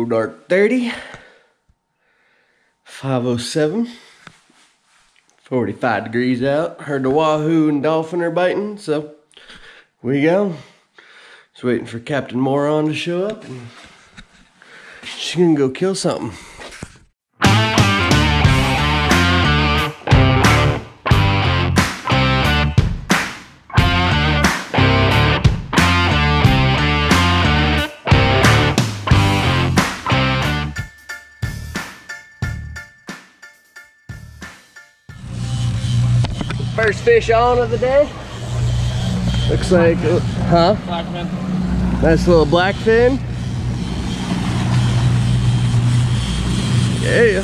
Dark 30, 507, 45 degrees out. Heard the wahoo and dolphin are biting, so we go. Just waiting for Captain Moron to show up, and she's gonna go kill something. First fish on of the day. Looks like, huh? Blackfin. Nice little blackfin. Yeah.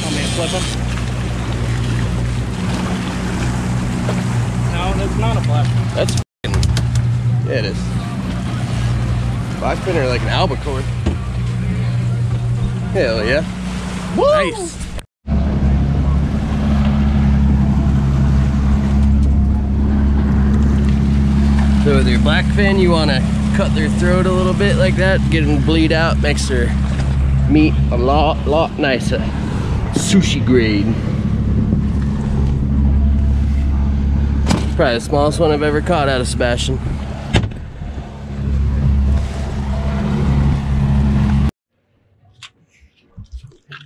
Want me to flip him? No, that's not a blackfin. That's f***ing, yeah, it is. Blackfin are like an albacore. Hell yeah. Woo! Nice. So with your blackfin, you want to cut their throat a little bit like that, get them to bleed out, makes their meat a lot nicer. Sushi grade. Probably the smallest one I've ever caught out of Sebastian.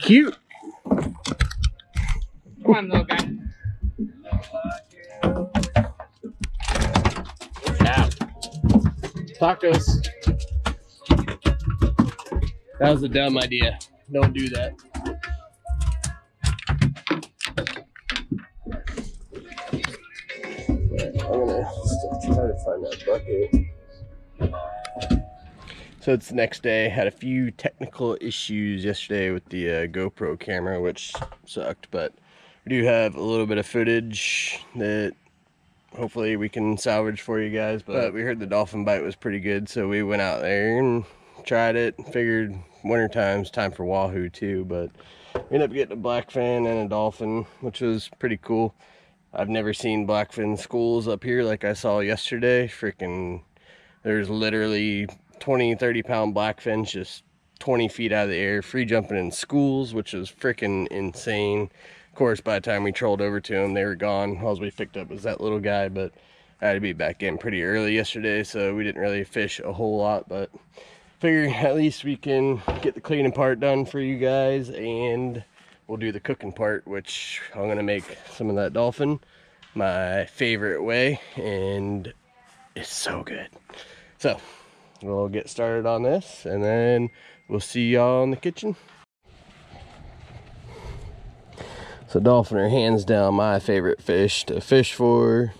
Cute. Come on, little guy. Tacos. That was a dumb idea. Don't do that. I'm gonna still try to find that bucket. So it's the next day. Had a few technical issues yesterday with the GoPro camera, which sucked, but we do have a little bit of footage that hopefully we can salvage for you guys. But we heard the dolphin bite was pretty good, so we went out there and tried it. Figured winter time's time for wahoo too, but we ended up getting a blackfin and a dolphin, which was pretty cool. I've never seen blackfin schools up here like I saw yesterday. Freaking, there's literally 20-30 pound blackfins just 20 feet out of the air, free jumping in schools, which was freaking insane. Of course, by the time we trolled over to them, they were gone. All we picked up was that little guy, but I had to be back in pretty early yesterday, so we didn't really fish a whole lot, but figure at least we can get the cleaning part done for you guys, and we'll do the cooking part, which I'm gonna make some of that dolphin my favorite way, and it's so good. So we'll get started on this, and then we'll see y'all in the kitchen. So dolphin are hands down my favorite fish to fish for,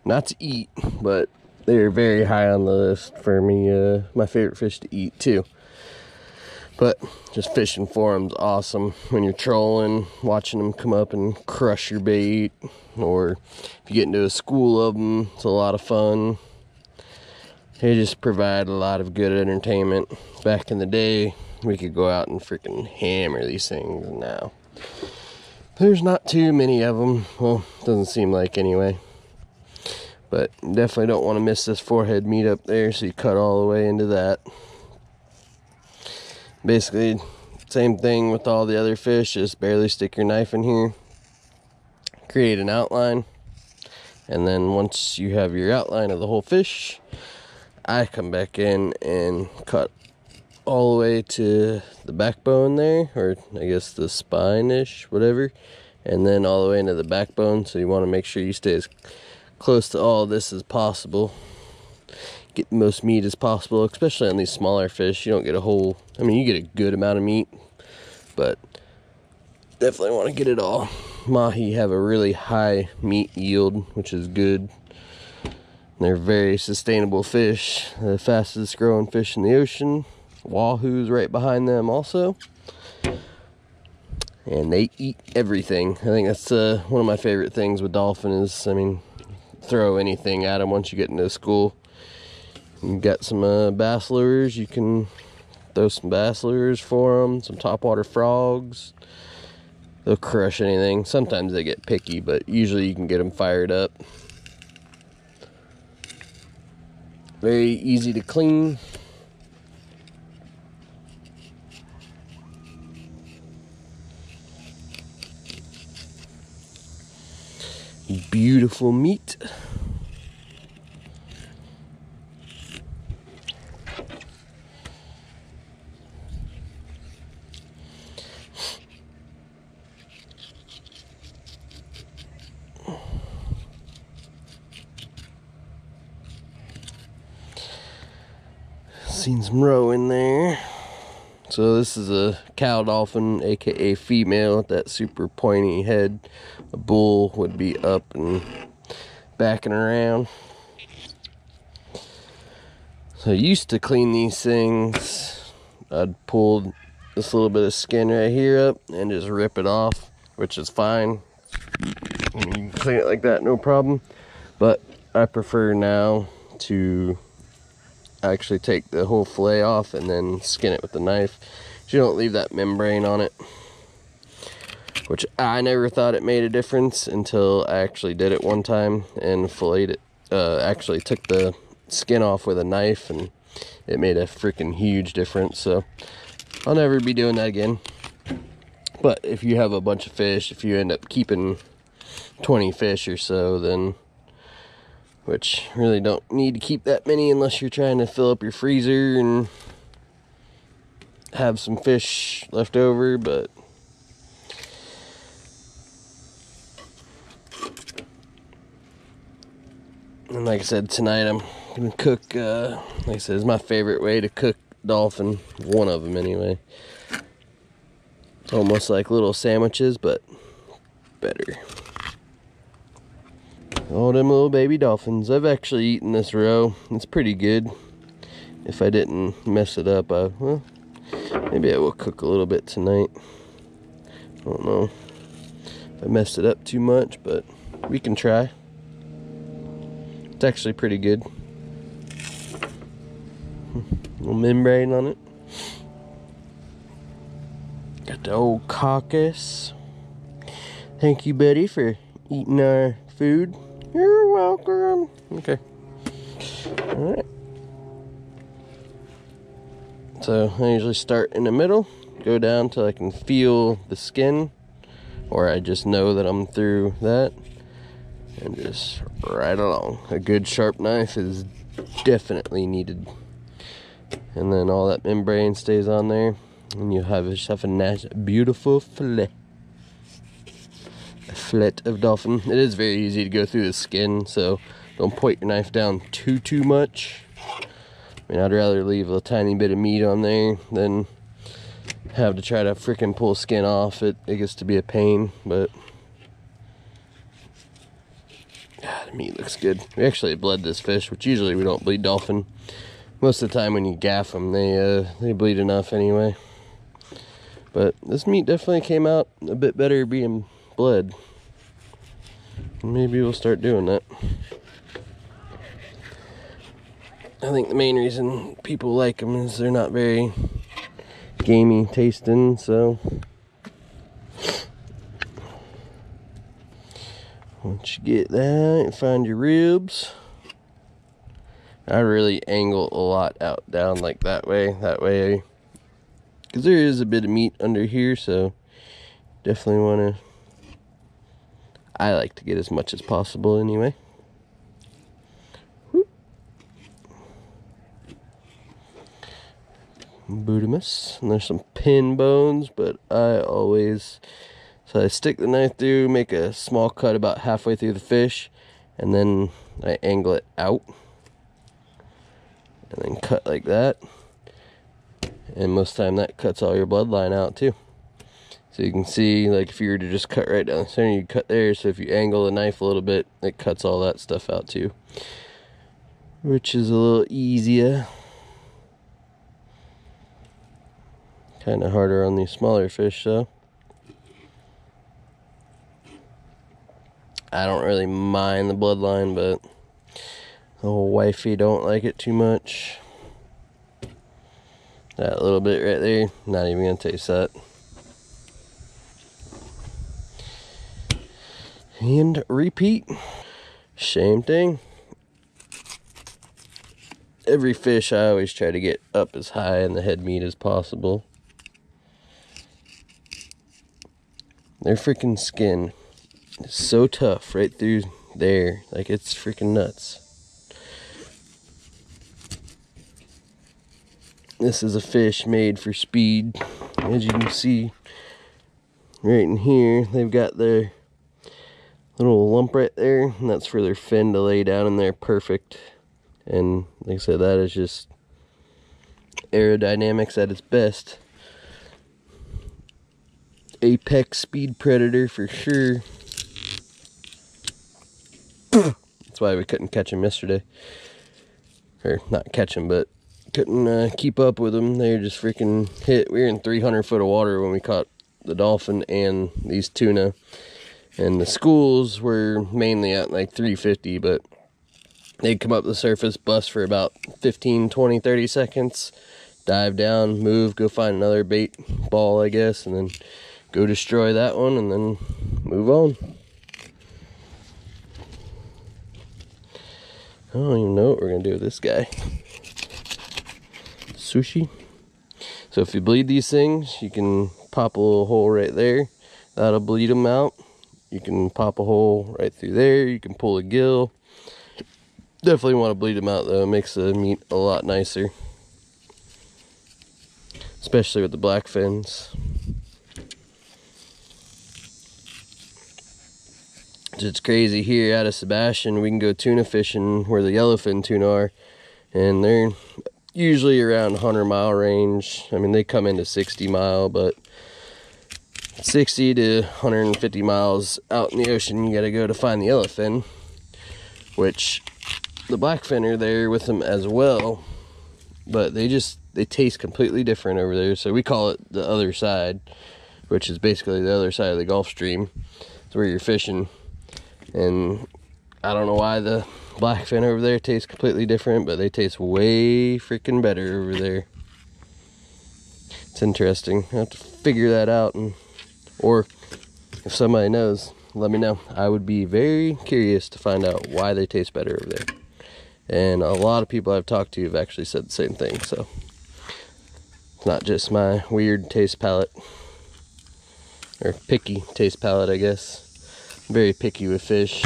not to eat, but they're very high on the list for me. My favorite fish to eat too. But just fishing for them's awesome. When you're trolling, watching them come up and crush your bait, or if you get into a school of them, it's a lot of fun. They just provide a lot of good entertainment. Back in the day, we could go out and freaking hammer these things, and now there's not too many of them. Well, doesn't seem like anyway. But definitely don't want to miss this forehead meat up there, so you cut all the way into that. Basically, same thing with all the other fish, just barely stick your knife in here, create an outline, and then once you have your outline of the whole fish, I come back in and cut all the way to the backbone there, or I guess the spine-ish, whatever, and then all the way into the backbone. So you want to make sure you stay as close to all of this as possible, get the most meat as possible, especially on these smaller fish. You don't get a whole, I mean, you get a good amount of meat, but definitely want to get it all. Mahi have a really high meat yield, which is good. They're very sustainable fish, the fastest growing fish in the ocean. Wahoo's right behind them also, and they eat everything. I think that's one of my favorite things with dolphin is, I mean, throw anything at them once you get into school. You got some bass lures, you can throw some bass lures for them, some topwater frogs. They'll crush anything. Sometimes they get picky, but usually you can get them fired up. Very easy to clean. beautiful meat. Seen some roe in there. So this is a cow dolphin, aka female, with that super pointy head. A bull would be up and backing around. So I used to clean these things. I'd pull this little bit of skin right here up and just rip it off, which is fine. You can clean it like that, no problem. But I prefer now to actually take the whole fillet off and then skin it with the knife. So you don't leave that membrane on it, which I never thought it made a difference until I actually did it one time and filleted it. Actually took the skin off with a knife, and it made a freaking huge difference. So I'll never be doing that again. But if you have a bunch of fish, if you end up keeping 20 fish or so, then, which really don't need to keep that many unless you're trying to fill up your freezer and have some fish left over. But and like I said, tonight I'm gonna cook, like I said, it's my favorite way to cook dolphin, one of them anyway. It's almost like little sandwiches, but better. All them little baby dolphins. I've actually eaten this roe. It's pretty good. If I didn't mess it up, well, maybe I will cook a little bit tonight. I don't know if I messed it up too much, but we can try. It's actually pretty good. Little membrane on it. Got the old carcass. Thank you, buddy, for eating our food. You're welcome. Okay. Alright. So I usually start in the middle, go down till I can feel the skin, or I just know that I'm through that, and just right along. A good sharp knife is definitely needed. And then all that membrane stays on there, and you have yourself a nice, beautiful fillet. A fillet of dolphin. It is very easy to go through the skin, so don't point your knife down too much. I mean, I'd rather leave a tiny bit of meat on there than have to try to freaking pull skin off. It gets to be a pain, but the meat looks good. We actually bled this fish, which usually we don't bleed dolphin. Most of the time when you gaff them, they bleed enough anyway. But this meat definitely came out a bit better being bled. Maybe we'll start doing that. I think the main reason people like them is they're not very gamey tasting, so once you get that, find your ribs. I really angle a lot out down like that way, because there is a bit of meat under here, so definitely want to, I like to get as much as possible anyway. Budamus, and there's some pin bones, but so I stick the knife through, make a small cut about halfway through the fish, and then I angle it out, and then cut like that. And most of the time that cuts all your bloodline out too. So you can see, like, if you were to just cut right down the center, you cut there. So if you angle the knife a little bit, it cuts all that stuff out too, which is a little easier. Kind of harder on these smaller fish, though. I don't really mind the bloodline, but the old wifey don't like it too much. That little bit right there, not even gonna taste that. And repeat. Same thing. Every fish I always try to get up as high in the head meat as possible. Their freaking skin It's so tough right through there. Like, it's freaking nuts. This is a fish made for speed. As you can see right in here, they've got their little lump right there, and that's for their fin to lay down in there perfect. And like I said, that is just aerodynamics at its best. Apex speed predator for sure. That's why we couldn't catch him yesterday. Or not catch him, but couldn't keep up with them. They were just freaking hit. We were in 300 foot of water when we caught the dolphin and these tuna. And the schools were mainly at like 350, but they'd come up the surface, bust for about 15, 20, 30 seconds, dive down, move, go find another bait ball, I guess, and then go destroy that one and then move on. I don't even know what we're gonna do with this guy. Sushi. So if you bleed these things, you can pop a little hole right there. That'll bleed them out. You can pop a hole right through there. You can pull a gill. Definitely want to bleed them out though. It makes the meat a lot nicer. Especially with the black fins. It's crazy here out of Sebastian. We can go tuna fishing where the yellowfin tuna are. And they're usually around 100-mile range. I mean, they come into 60-mile, but 60 to 150 miles out in the ocean, you gotta go to find the yellowfin, which the blackfin are there with them as well, but they taste completely different over there. So we call it the other side, which is basically the other side of the Gulf Stream. It's where you're fishing, and I don't know why the blackfin over there tastes completely different, but they taste way freaking better over there. It's interesting. I have to figure that out, or if somebody knows, let me know. I would be very curious to find out why they taste better over there. And a lot of people I've talked to have actually said the same thing, so it's not just my weird taste palette, or picky taste palette, I guess. I'm very picky with fish.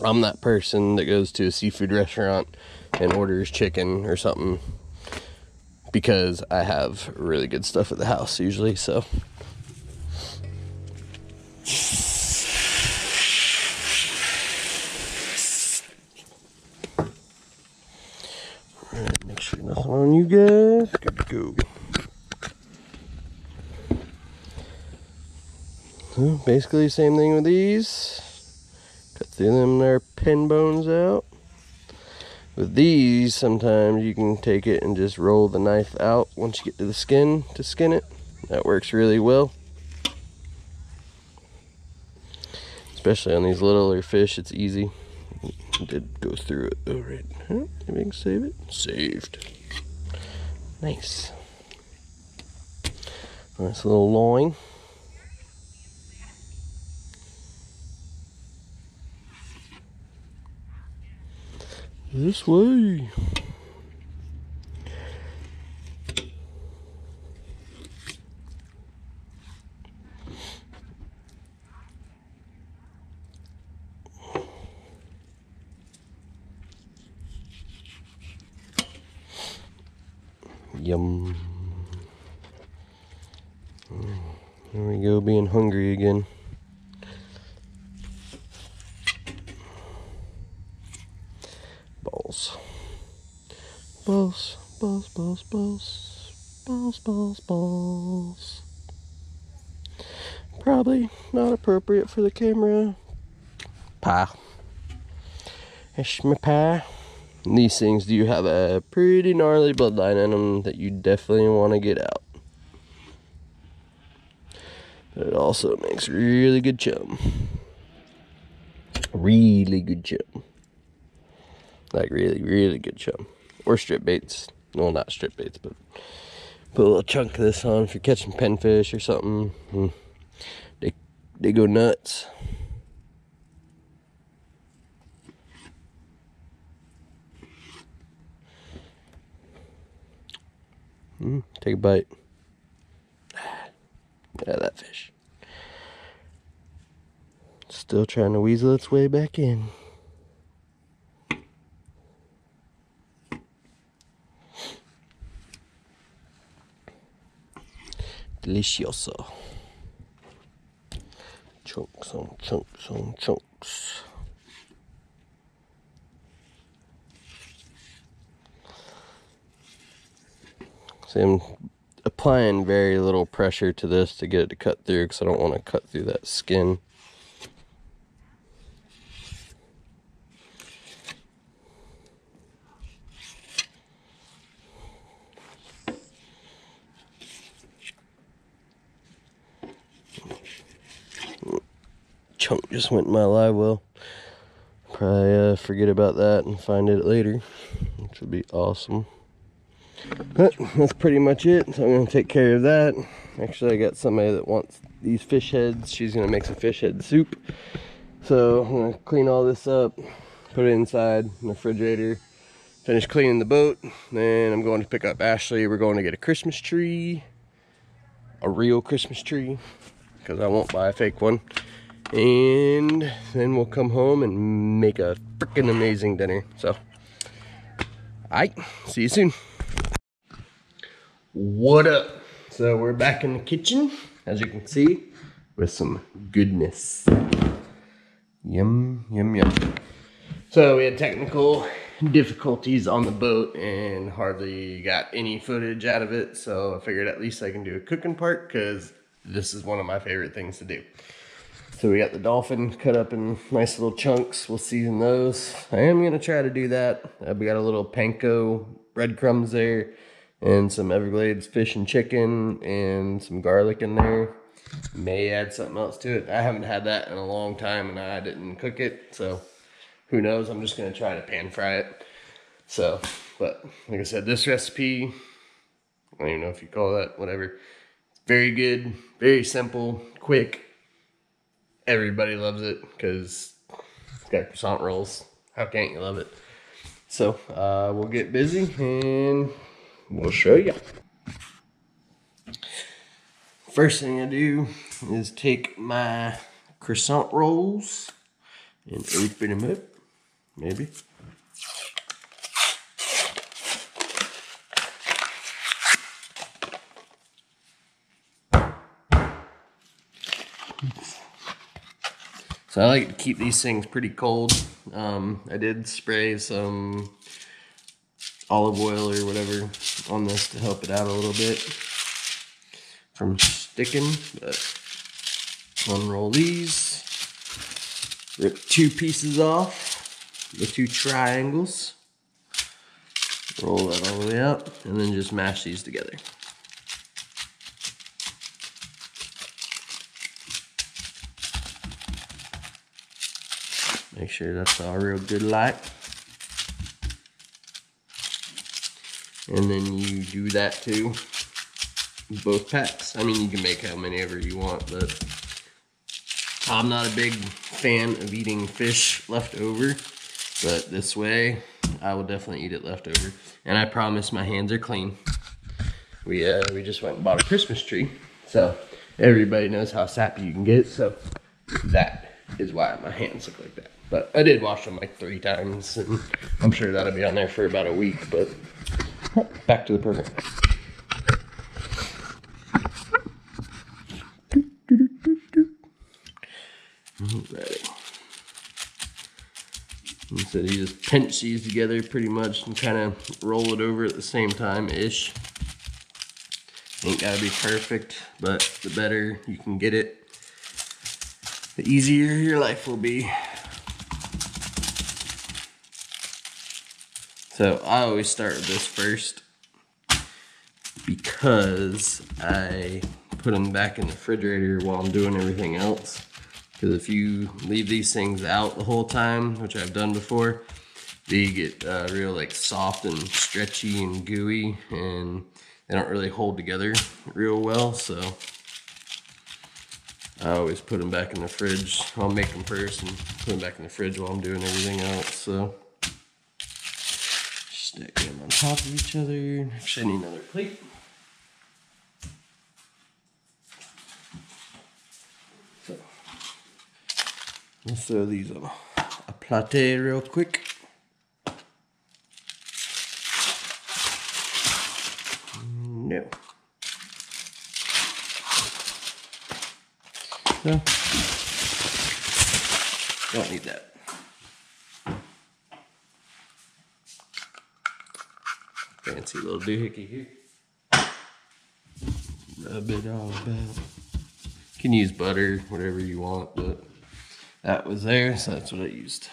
I'm that person that goes to a seafood restaurant and orders chicken or something because I have really good stuff at the house usually, so. Alright, make sure nothing on you guys. Good to go. So basically same thing with these. Cut through them their pin bones out. With these, sometimes you can take it and just roll the knife out once you get to the skin to skin it. That works really well. Especially on these littler fish, it's easy. I did go through it though, right? Maybe I can save it. Saved. Nice. Nice little loin. This way. Yum. There we go, being hungry again. Balls. Balls, balls, balls, balls. Balls, balls, balls. Probably not appropriate for the camera. Pie. It's my pie. And these things do have a pretty gnarly bloodline in them that you definitely want to get out. But it also makes really good chum. Really good chum. Like really, really good chum. Or strip baits. Well, not strip baits, but put a little chunk of this on if you're catching pinfish or something. They go nuts. Take a bite. Yeah, that fish. Still trying to weasel its way back in. Delicioso. Chunks on chunks on chunks. See, I'm applying very little pressure to this to get it to cut through because I don't want to cut through that skin. Chunk just went in my live well. Probably forget about that and find it later, which would be awesome. But that's pretty much it. So I'm going to take care of that. Actually, I got somebody that wants these fish heads. She's going to make some fish head soup. So I'm going to clean all this up, put it inside in the refrigerator, finish cleaning the boat. Then I'm going to pick up Ashley. We're going to get a Christmas tree, a real Christmas tree, because I won't buy a fake one. And then we'll come home and make a freaking amazing dinner. So, alright, see you soon. What up? So we're back in the kitchen, as you can see, with some goodness. Yum, yum, yum. So we had technical difficulties on the boat and hardly got any footage out of it. So I figured at least I can do a cooking part because this is one of my favorite things to do. So we got the dolphin cut up in nice little chunks. We'll season those. I am going to try to do that. We got a little panko breadcrumbs there and some Everglades fish and chicken and some garlic in there. May add something else to it. I haven't had that in a long time and I didn't cook it. So who knows? I'm just going to try to pan fry it. So, but like I said, this recipe, I don't even know if you call that, whatever. Very good, very simple, quick. Everybody loves it because it's got croissant rolls. How can't you love it? So we'll get busy and we'll show you. First thing I do is take my croissant rolls and open them up, maybe. So I like to keep these things pretty cold. I did spray some olive oil or whatever on this to help it out a little bit from sticking. But unroll these, rip 2 pieces off, the 2 triangles, roll that all the way up, and then just mash these together. Make sure that's all real good like. And then you do that to both packs. I mean, you can make how many ever you want, but I'm not a big fan of eating fish left over. But this way, I will definitely eat it left over. And I promise my hands are clean. We just went and bought a Christmas tree. So everybody knows how sappy you can get. So that is why my hands look like that. But I did wash them like 3 times, and I'm sure that'll be on there for about a week, but back to the program. Alrighty. So you just pinch these together pretty much and kind of roll it over at the same time-ish. Ain't gotta be perfect, but the better you can get it, the easier your life will be. So I always start with this first because I put them back in the refrigerator while I'm doing everything else. Because if you leave these things out the whole time, which I've done before, they get real like soft and stretchy and gooey, and they don't really hold together real well. So I always put them back in the fridge. I'll make them first and put them back in the fridge while I'm doing everything else. So stack them on top of each other. Actually, I need another plate. So, Let's throw these on a platter real quick. No. No. Don't need that. Fancy little doohickey here. Rub it all about. You can use butter, whatever you want, but that was there, so that's what I used.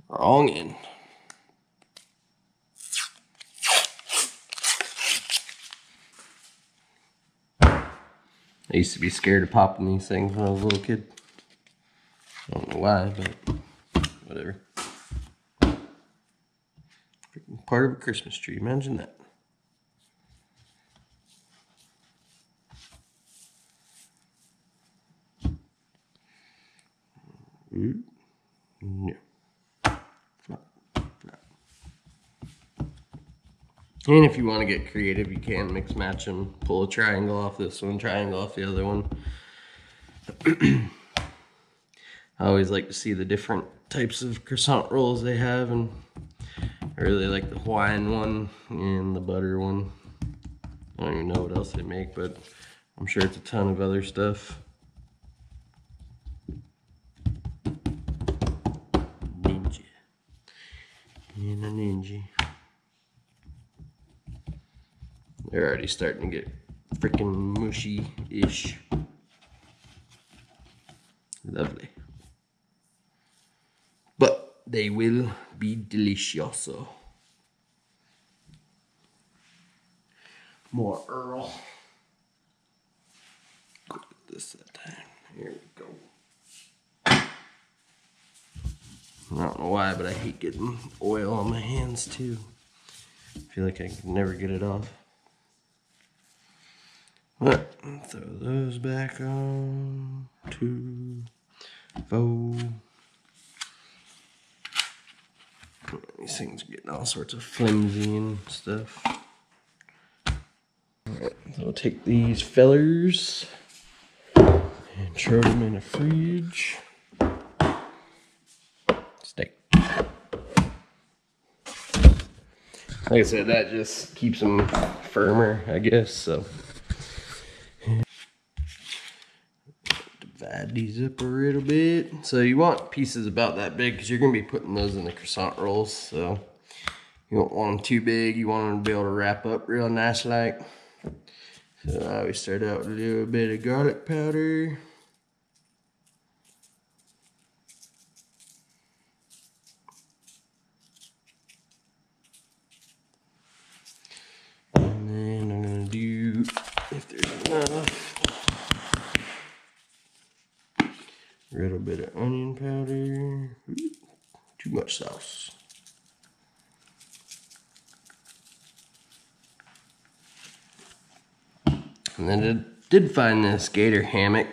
Wrong end. I used to be scared of popping these things when I was a little kid. I don't know why, but whatever. Freaking part of a Christmas tree, imagine that. No. And if you want to get creative, you can mix match them. Pull a triangle off this one, triangle off the other one. I always like to see the different types of croissant rolls they have, and I really like the Hawaiian one and the butter one. I don't even know what else they make, but I'm sure it's a ton of other stuff. Ninja. And a ninja. They're already starting to get freaking mushy-ish. Lovely. But they will be delicioso. More Earl. Go with this that time. Here we go. I don't know why, but I hate getting oil on my hands too. I feel like I can never get it off. But throw those back on. 2, 4. These things are getting all sorts of flimsy and stuff. Alright, so we'll take these fellers and throw them in the fridge. Stick. Like I said, that just keeps them firmer, I guess, so. Divide these up a little bit. So you want pieces about that big because you're going to be putting those in the croissant rolls. So you don't want them too big. You want them to be able to wrap up real nice like. So I always start out with a little bit of garlic powder. And then I'm going to do, if there's enough, a little bit of onion powder. Ooh, too much sauce. And then I did find this gator hammock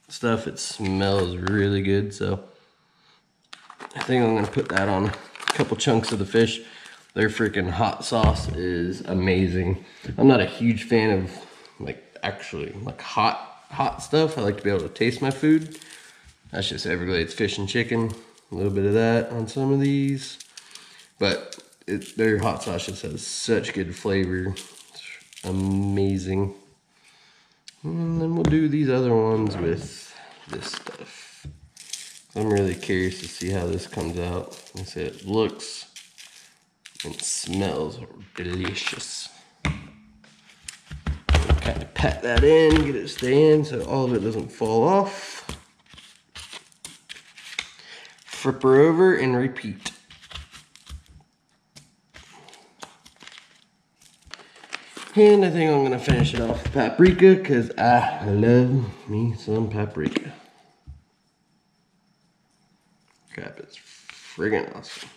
stuff. It smells really good, so I think I'm gonna put that on a couple chunks of the fish. Their freaking hot sauce is amazing. I'm not a huge fan of actually hot stuff. I like to be able to taste my food. That's just Everglades fish and chicken. A little bit of that on some of these. But their hot sauce just has such good flavor. It's amazing. And then we'll do these other ones with this stuff. I'm really curious to see how this comes out. Like I said, it looks and smells delicious. Kind of pat that in, get it to stay in so all of it doesn't fall off. Flip her over and repeat. And I think I'm gonna finish it off with paprika because I love me some paprika. Crap, it's friggin' awesome.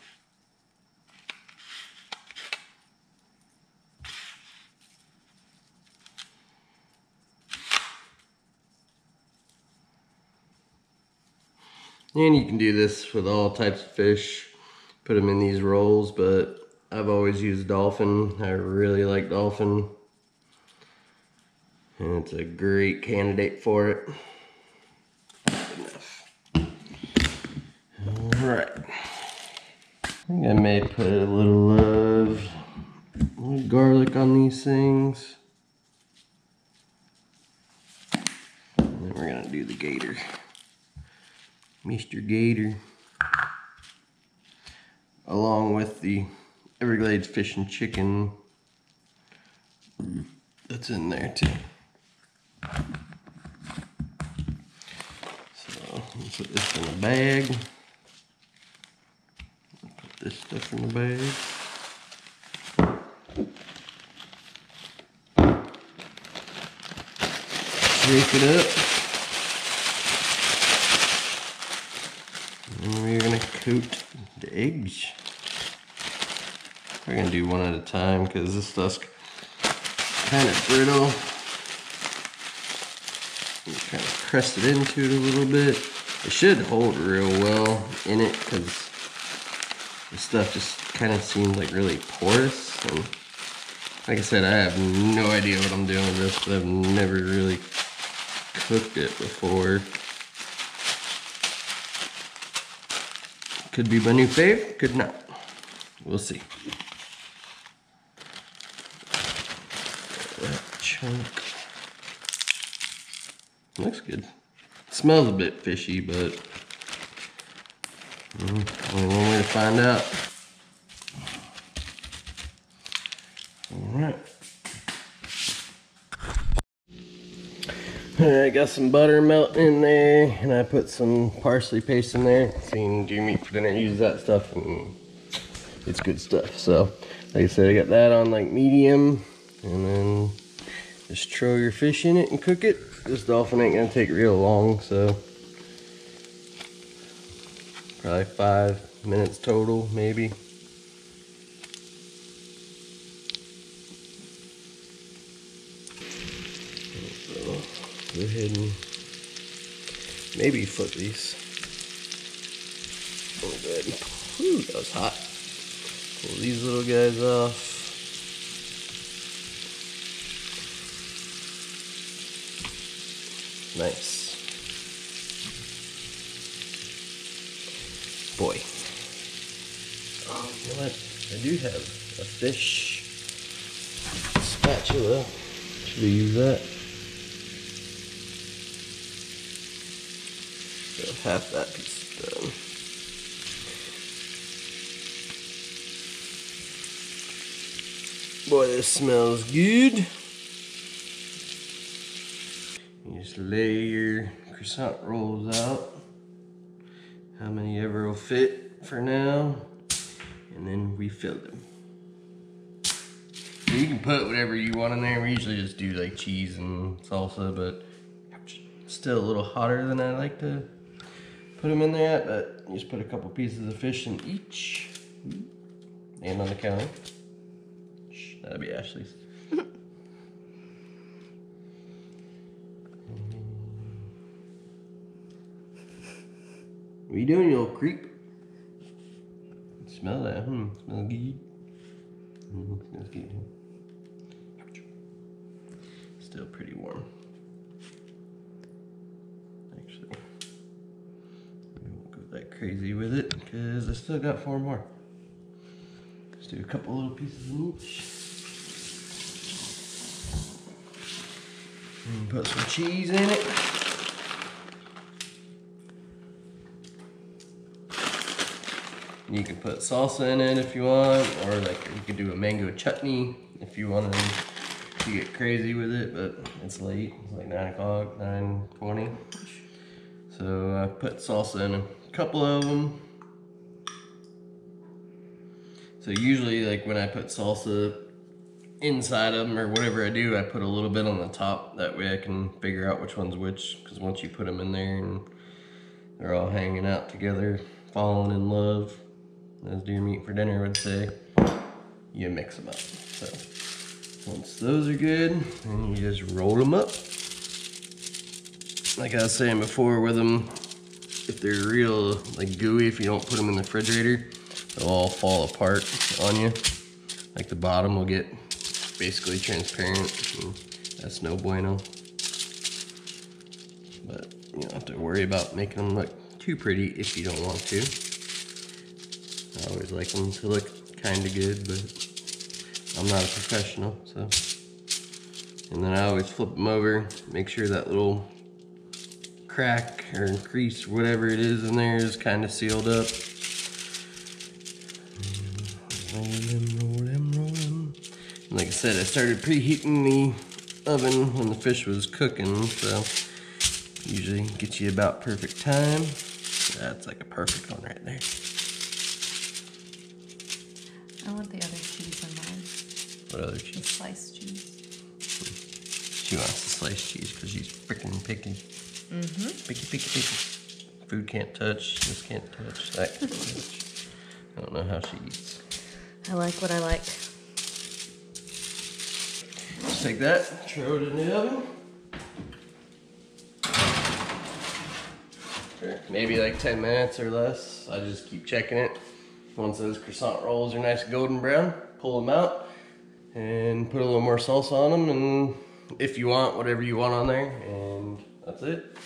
And you can do this with all types of fish. Put them in these rolls, but I've always used dolphin. I really like dolphin. And it's a great candidate for it. Enough. Alright. I think I may put a little garlic on these things. And then we're gonna do the gator. Mr. Gator. Along with the Everglades fish and chicken that's in there too. So I'll put this in a bag. Put this stuff in the bag. Shake it up. And we're gonna coat the eggs. We're gonna do one at a time because this stuff's kind of brittle. You kind of press it into it a little bit. It should hold real well in it because the stuff just kind of seems like really porous. And like I said, I have no idea what I'm doing with this because I've never really cooked it before. Could be my new fave, could not. We'll see. That chunk. Looks good. Smells a bit fishy, but only one way to find out. Alright. Alright, got some butter melting in there, and I put some parsley paste in there. Seen Deer Meat for Dinner use that stuff, and it's good stuff. So, like I said, I got that on like medium, and then just throw your fish in it and cook it. This dolphin ain't gonna take real long, so probably 5 minutes total, maybe. So, go ahead and maybe flip these. Oh, good. Whew, that was hot. Pull these little guys off. Nice. Boy. Oh, you know what? I do have a fish spatula. Should we use that? So half that piece done. Boy, this smells good. You just lay your croissant rolls out. How many ever will fit for now. And then refill them. You can put whatever you want in there. We usually just do like cheese and salsa, but it's still a little hotter than I like to put them in there at, but you just put a couple pieces of fish in each. And on the counter. That'd be Ashley's. What are you doing, you little creep? Smell that, smells good. Smells good. Still pretty warm. Actually, we won't go that crazy with it because I still got 4 more. Let's do a couple little pieces in each. And put some cheese in it. You can put salsa in it if you want, or like you could do a mango chutney if you wanted to get crazy with it, but it's late. It's like 9 o'clock, 9:20. So I put salsa in a couple of them. So usually like when I put salsa inside of them or whatever I do, I put a little bit on the top. That way I can figure out which one's which, because once you put them in there and they're all hanging out together, falling in love, as Deer Meat for Dinner would say, you mix them up. So once those are good, then you just roll them up. Like I was saying before with them, if they're real like gooey, if you don't put them in the refrigerator, they'll all fall apart on you. Like the bottom will get basically transparent. And That's no bueno. But you don't have to worry about making them look too pretty if you don't want to. I always like them to look kind of good, but I'm not a professional, so. And then I always flip them over, make sure that little crack or crease, whatever it is in there, is kind of sealed up. Roll them. Like I said, I started preheating the oven when the fish was cooking, so usually gets you about perfect time. That's like a perfect one right there. I want the other cheese in mine. What other The cheese? sliced cheese. She wants the sliced cheese because she's freaking picky. Picky. Food can't touch, this can't touch, that can't touch. I don't know how she eats. I like what I like. Just take that, throw it in the oven. Sure. Maybe like 10 minutes or less. I just keep checking it. Once those croissant rolls are nice golden brown, pull them out and put a little more salsa on them, and if you want, whatever you want on there, and that's it.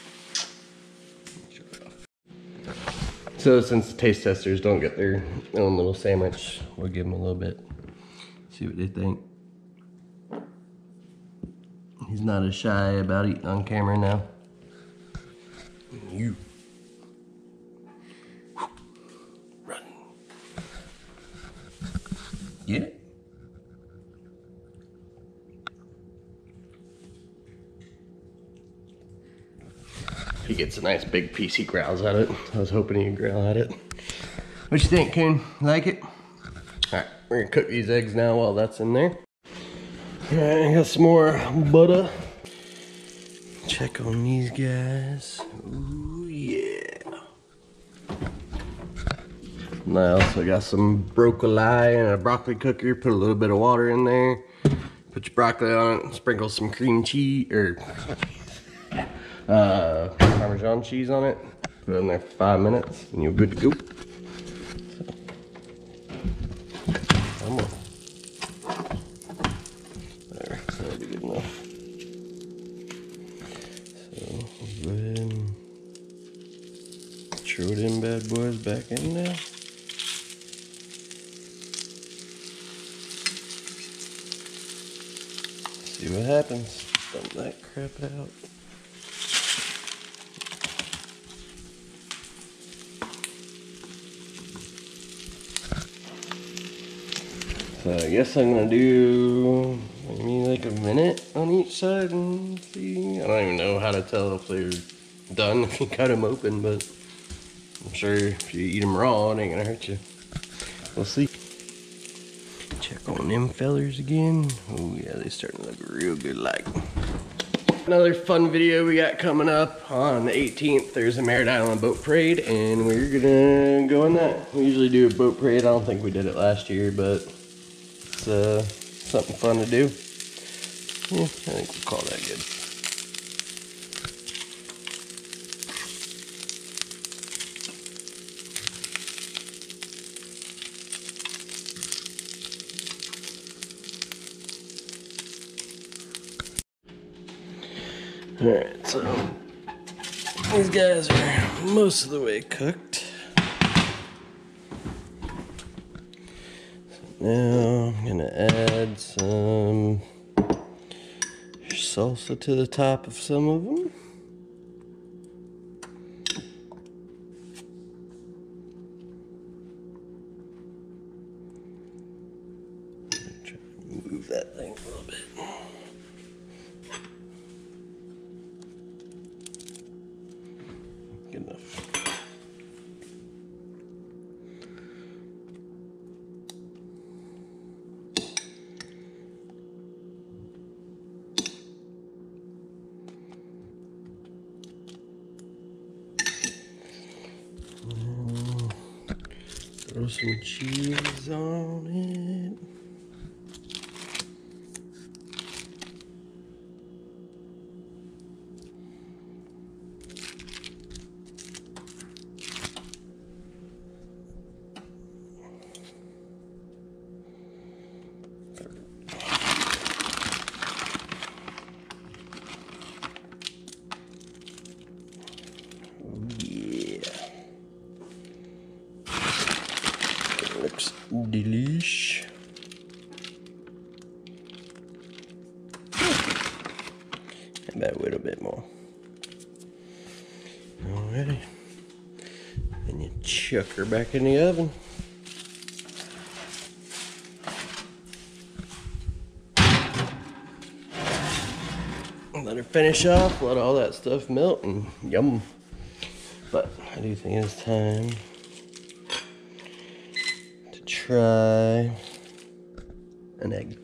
So since the taste testers don't get their own little sandwich, we'll give them a little bit, see what they think. He's not as shy about eating on camera now. You. Run. Get it? He gets a nice big piece, he growls at it. I was hoping he'd growl at it. What you think, Coon? Like it? Alright, we're gonna cook these eggs now while that's in there. Alright, I got some more butter. Check on these guys. Ooh, yeah. And I also got some broccoli and a broccoli cooker. Put a little bit of water in there. Put your broccoli on it. Sprinkle some cream cheese, or Parmesan cheese on it. Put it in there for 5 minutes and you're good to go. Come on. There, that'll be good enough. So we'll go ahead and throw them bad boys back in there. See what happens. Dump that crap out. So I guess I'm gonna do maybe like a minute on each side and see. I don't even know how to tell if they're done if you cut them open, but I'm sure if you eat them raw, it ain't gonna hurt you. We'll see. Check on them fellers again. Oh yeah, they starting to look real good like. Another fun video we got coming up on the 18th. There's a Merritt Island boat parade and we're gonna go on that. We usually do a boat parade. I don't think we did it last year, but it's something fun to do. Yeah, I think we'll call that good. Alright, so these guys are most of the way cooked. So now I'm gonna add some salsa to the top of some of them. Try to move that thing a little bit. Good enough. Throw some cheese on it. Delish. About a little bit more. Alrighty. And you chuck her back in the oven. Let her finish off, let all that stuff melt, and yum. But I do think it's time to try an egg.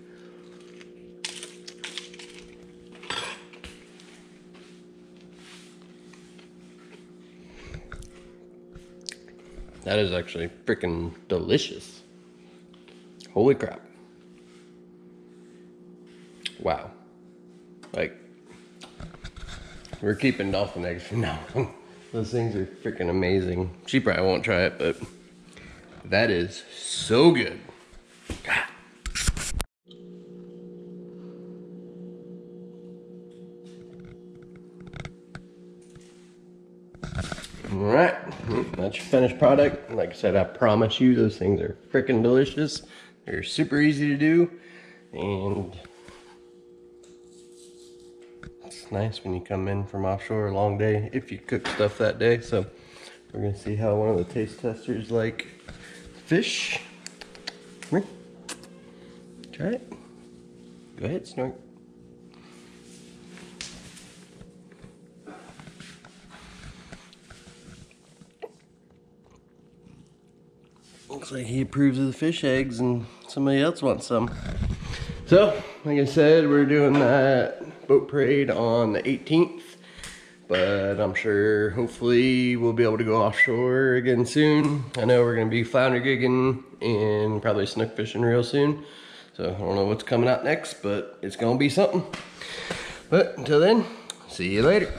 That is actually freaking delicious. Holy crap. Wow. Like, we're keeping dolphin eggs from now on. Those things are freaking amazing. She probably won't try it, but that is so good. Alright, that's your finished product. Like I said, I promise you those things are freaking delicious. They're super easy to do, and it's nice when you come in from offshore, a long day, if you cook stuff that day. So we're gonna see how one of the taste testers like fish. Come here. Try it. Go ahead, snort. Looks like he approves of the fish eggs and somebody else wants some. So, like I said, we're doing that boat parade on the 18th. But I'm sure, hopefully, we'll be able to go offshore again soon. I know we're going to be flounder gigging and probably snook fishing real soon. So, I don't know what's coming out next, but it's going to be something. But until then, see you later.